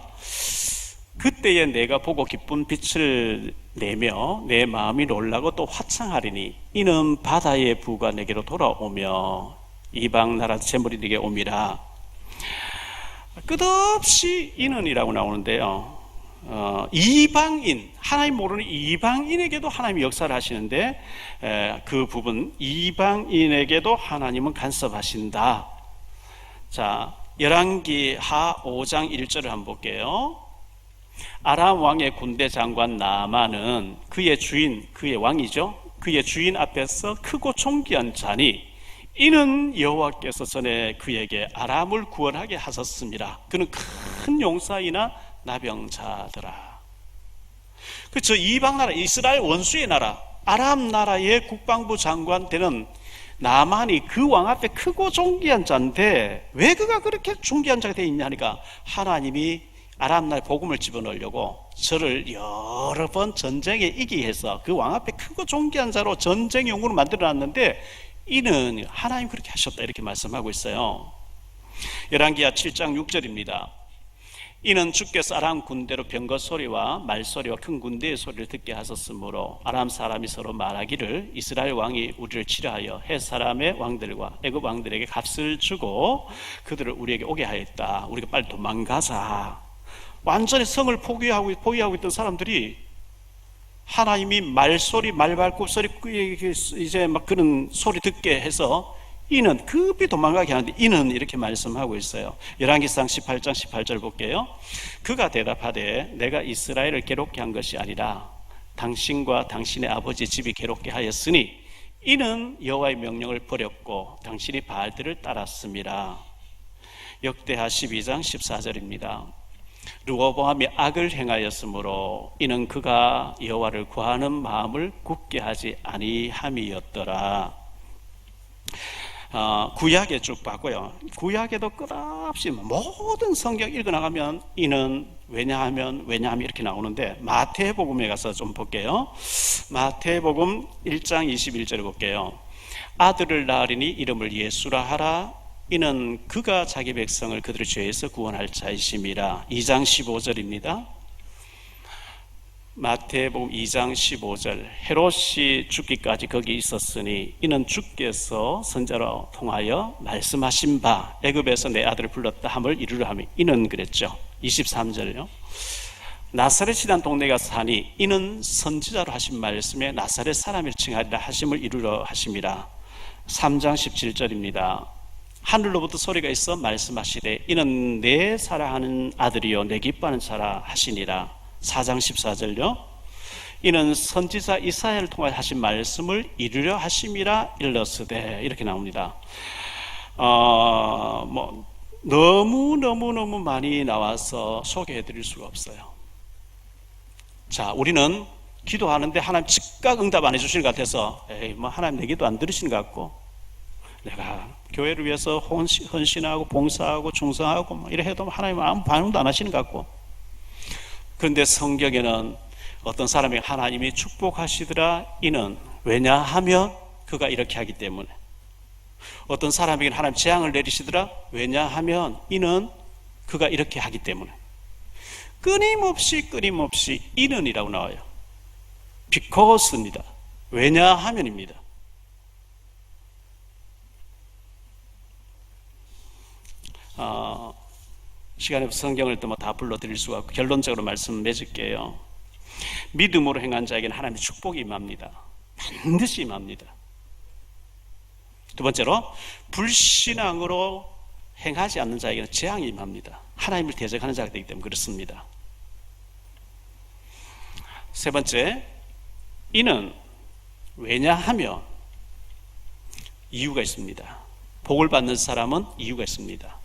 B: 그때에 내가 보고 기쁜 빛을 내며 내 마음이 놀라고 또 화창하리니 이는 바다의 부가 내게로 돌아오며 이방 나라 재물이 내게 옴이라. 끝없이 이는이라고 나오는데요. 이방인, 하나님 모르는 이방인에게도 하나님이 역사를 하시는데 그 부분 이방인에게도 하나님은 간섭하신다. 자, 열왕기 하 5장 1절을 한번 볼게요. 아람 왕의 군대 장관 나아만은 그의 주인, 그의 왕이죠. 그의 주인 앞에서 크고 존귀한 자니 이는 여호와께서 전에 그에게 아람을 구원하게 하셨습니다. 그는 큰 용사이나 나병자더라. 그렇죠. 이방 나라, 이스라엘 원수의 나라, 아람 나라의 국방부 장관 되는 나만이 그 왕 앞에 크고 존귀한 자인데 왜 그가 그렇게 존귀한 자가 되어 있냐 하니까 하나님이 아람 나라에 복음을 집어넣으려고 저를 여러 번 전쟁에 이기게 해서 그 왕 앞에 크고 존귀한 자로 전쟁 용구를 만들어놨는데 이는 하나님 그렇게 하셨다 이렇게 말씀하고 있어요. 열왕기하 7장 6절입니다. 이는 주께서 아람 군대로 병거 소리와 말소리와 큰 군대의 소리를 듣게 하셨으므로 아람 사람이 서로 말하기를 이스라엘 왕이 우리를 치려하여 헷 사람의 왕들과 애굽 왕들에게 값을 주고 그들을 우리에게 오게 하였다. 우리가 빨리 도망가자. 완전히 성을 포기하고 있던 사람들이 하나님이 말소리, 말발굽 소리, 이제 막 그런 소리 듣게 해서 이는 급히 도망가게 하는데 이는 이렇게 말씀하고 있어요. 열왕기상 18장 18절 볼게요. 그가 대답하되 내가 이스라엘을 괴롭게 한 것이 아니라 당신과 당신의 아버지 집이 괴롭게 하였으니 이는 여호와의 명령을 버렸고 당신이 바알들을 따랐습니다. 역대하 12장 14절입니다. 르호보암이 악을 행하였으므로 이는 그가 여호와를 구하는 마음을 굳게 하지 아니함이었더라. 구약에 쭉 봤고요. 구약에도 끝없이 모든 성경 읽어나가면 이는 왜냐하면 이렇게 나오는데 마태복음에 가서 좀 볼게요. 마태복음 1장 21절을 볼게요. 아들을 낳으리니 이름을 예수라 하라. 이는 그가 자기 백성을 그들의 죄에서 구원할 자이심이라. 2장 15절입니다. 마태복음 2장 15절. 헤롯이 죽기까지 거기 있었으니 이는 주께서 선지자로 통하여 말씀하신 바 애굽에서 내 아들을 불렀다 함을 이루려 함이. 이는 그랬죠. 23절요. 나사렛이란 동네가 사니 이는 선지자로 하신 말씀에 나사렛 사람을 칭하리라 하심을 이루려 하심이라. 3장 17절입니다. 하늘로부터 소리가 있어 말씀하시되 이는 내 사랑하는 아들이요 내 기뻐하는 자라 하시니라. 4장 14절요. 이는 선지자 이사야를 통해 하신 말씀을 이루려 하심이라 일렀으되 이렇게 나옵니다. 너무 많이 나와서 소개해드릴 수가 없어요. 자, 우리는 기도하는데 하나님 즉각 응답 안 해주시는 것 같아서 하나님 내 기도 안 들으시는 것 같고 내가 교회를 위해서 헌신하고 봉사하고 충성하고 이래 해도 하나님 아무 반응도 안 하시는 것 같고, 그런데 성경에는 어떤 사람이 하나님이 축복하시더라 이는 왜냐하면 그가 이렇게 하기 때문에, 어떤 사람에게는 하나님 재앙을 내리시더라 왜냐하면 이는 그가 이렇게 하기 때문에, 끊임없이 이는이라고 나와요. because입니다. 왜냐하면입니다. 시간에 성경을 또 다 불러드릴 수가 없고 결론적으로 말씀 맺을게요. 믿음으로 행한 자에게는 하나님의 축복이 임합니다. 반드시 임합니다. 두 번째로 불신앙으로 행하지 않는 자에게는 재앙이 임합니다. 하나님을 대적하는 자가 되기 때문에 그렇습니다. 세 번째, 이는 왜냐하면 이유가 있습니다. 복을 받는 사람은 이유가 있습니다.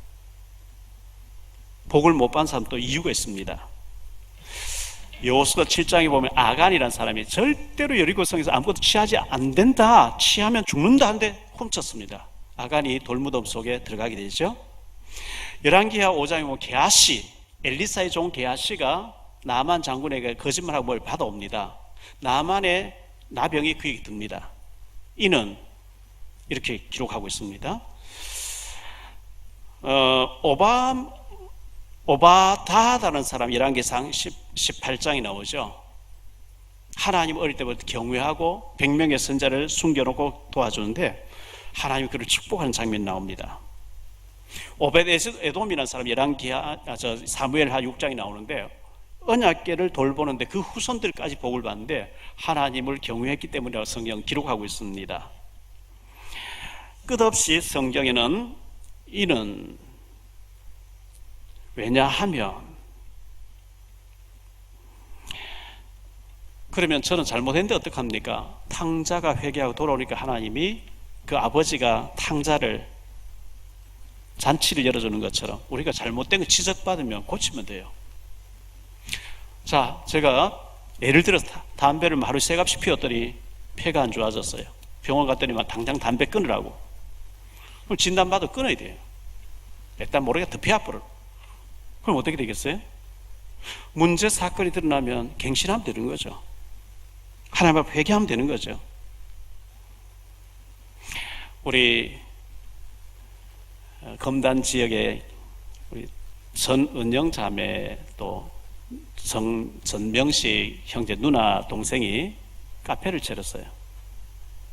B: 복을 못 받는 사람도 이유가 있습니다. 여호수아 7장에 보면 아간이라는 사람이 절대로 여리고성에서 아무것도 취하지 안 된다, 취하면 죽는다 하는데 훔쳤습니다. 아간이 돌무덤 속에 들어가게 되죠. 열왕기하 5장에 보면 게하시, 엘리사의 종 게하시가 나만 장군에게 거짓말하고 뭘 받아옵니다. 나만의 나병이 그에게 듭니다. 이는 이렇게 기록하고 있습니다. 오바다다라는 사람 열왕기상 18장이 나오죠. 하나님 어릴 때부터 경외하고 100명의 선자를 숨겨놓고 도와주는데 하나님이 그를 축복하는 장면이 나옵니다. 오벳에돔이라는 사람 사무엘하 6장이 나오는데 언약궤를 돌보는데 그 후손들까지 복을 받는데 하나님을 경외했기 때문이라고 성경 기록하고 있습니다. 끝없이 성경에는 이는 왜냐하면, 그러면 저는 잘못했는데 어떡합니까? 탕자가 회개하고 돌아오니까 하나님이 그 아버지가 탕자를 잔치를 열어주는 것처럼 우리가 잘못된 거 지적받으면 고치면 돼요. 자, 제가 예를 들어서 담배를 하루 3갑씩 피웠더니 폐가 안 좋아졌어요. 병원 갔더니만 당장 담배 끊으라고. 그럼 진단받아 끊어야 돼요. 일단 모르게 더 폐아프를. 그럼 어떻게 되겠어요? 문제 사건이 드러나면 갱신하면 되는 거죠. 하나님 앞에 회개하면 되는 거죠. 우리 검단 지역에 우리 전은영 자매 또 전명식 형제 누나 동생이 카페를 차렸어요.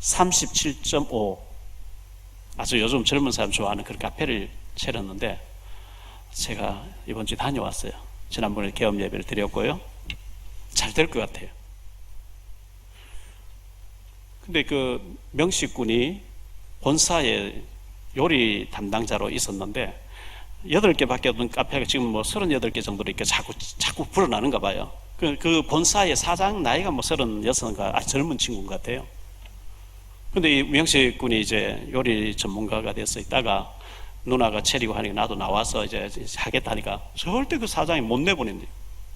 B: 37.5 아주 요즘 젊은 사람 좋아하는 그런 카페를 차렸는데 제가 이번 주에 다녀왔어요. 지난번에 개업 예배를 드렸고요. 잘 될 것 같아요. 근데 그 명식 군이 본사에 요리 담당자로 있었는데 8개밖에 없는 카페가 지금 뭐 38개 정도로 이렇게 자꾸 불어나는가 봐요. 그 본사의 사장 나이가 뭐 36인가 아주 젊은 친구인 것 같아요. 근데 이 명식 군이 이제 요리 전문가가 돼서 있다가 누나가 차리고 하니까 나도 나와서 이제 하겠다 하니까 절대 그 사장이 못 내보낸대.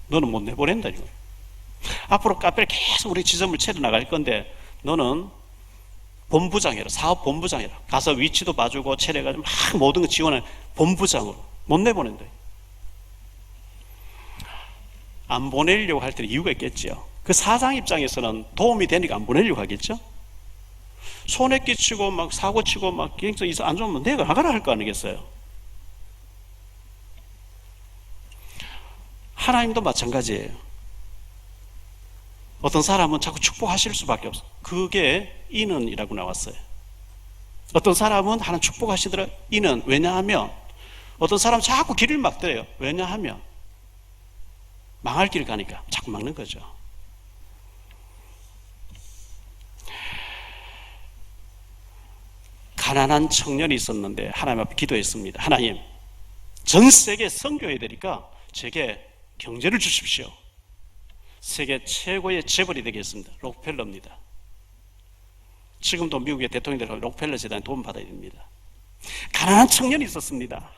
B: 너는 못 내보낸다 이거. 앞으로 카페를 계속 우리 지점을 차려 나갈 건데 너는 본부장이라, 사업 본부장이라. 가서 위치도 봐주고 차려가지고 막 모든 거 지원하는 본부장으로 못 내보낸다. 안 보내려고 할 때는 이유가 있겠죠. 그 사장 입장에서는 도움이 되니까 안 보내려고 하겠죠. 손해 끼치고 막 사고 치고 막 기행성 안 좋으면 내가 나가라 할 거 아니겠어요. 하나님도 마찬가지예요. 어떤 사람은 자꾸 축복하실 수밖에 없어요. 그게 인은이라고 나왔어요. 어떤 사람은 하나님 축복하시더라. 인은 왜냐하면 어떤 사람은 자꾸 길을 막더래요. 왜냐하면 망할 길 가니까 자꾸 막는 거죠. 가난한 청년이 있었는데 하나님 앞에 기도했습니다. 하나님, 전 세계 선교해야 되니까 제게 경제를 주십시오. 세계 최고의 재벌이 되겠습니다. 록펠러입니다. 지금도 미국의 대통령들 록펠러 재단에 도움 받아야 됩니다. 가난한 청년이 있었습니다.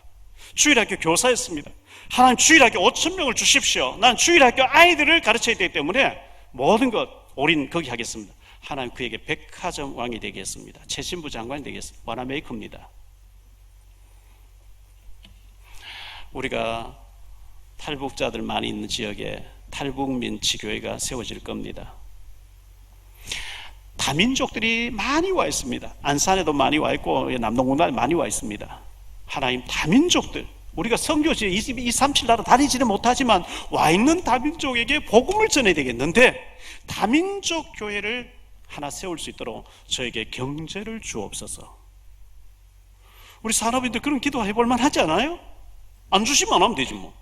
B: 주일학교 교사였습니다. 하나님 주일학교 5,000명을 주십시오. 난 주일학교 아이들을 가르쳐야 되기 때문에 모든 것 올인 거기 하겠습니다. 하나님 그에게 백화점 왕이 되겠습니다. 최신부 장관이 되겠습니다. 와나메이커입니다. 우리가 탈북자들 많이 있는 지역에 탈북민 지교회가 세워질 겁니다. 다민족들이 많이 와 있습니다. 안산에도 많이 와 있고 남동군단에 많이 와 있습니다. 하나님 다민족들, 우리가 선교지에 237 나라 다니지는 못하지만 와 있는 다민족에게 복음을 전해야 되겠는데 다민족 교회를 하나 세울 수 있도록 저에게 경제를 주옵소서. 우리 산업인들 그런 기도 해볼 만하지 않아요? 안 주시면 안 하면 되지 뭐.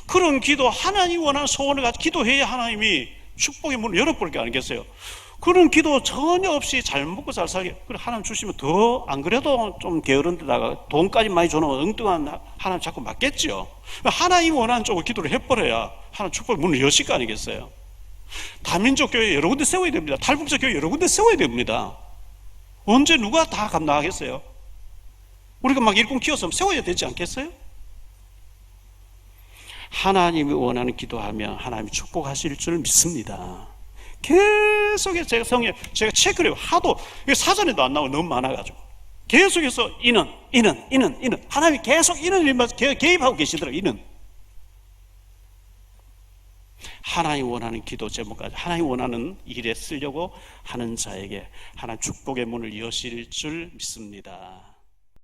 B: 그런 기도, 하나님이 원하는 소원을 가지고 기도해야 하나님이 축복의 문을 열어볼 게 아니겠어요? 그런 기도 전혀 없이 잘 먹고 잘 살게, 그래 하나님 주시면 더 안 그래도 좀 게으른 데다가 돈까지 많이 주는 엉뚱한 하나님 자꾸 맞겠죠. 하나님이 원하는 쪽으로 기도를 해버려야 하나님 축복의 문을 여실 거 아니겠어요? 다민족 교회 여러 군데 세워야 됩니다. 탈북자 교회 여러 군데 세워야 됩니다. 언제 누가 다 감당하겠어요? 우리가 막 일꾼 키워서 세워야 되지 않겠어요? 하나님이 원하는 기도하면 하나님이 축복하실 줄 믿습니다. 계속해서 제가 체크를 해요. 하도 사전에도 안 나오고 너무 많아가지고 계속해서 인은 하나님이 계속 인은 일만 개입하고 계시더라고요. 인은 하나님 원하는 기도 제목까지 하나님 원하는 일에 쓰려고 하는 자에게 하나님 축복의 문을 여실 줄 믿습니다.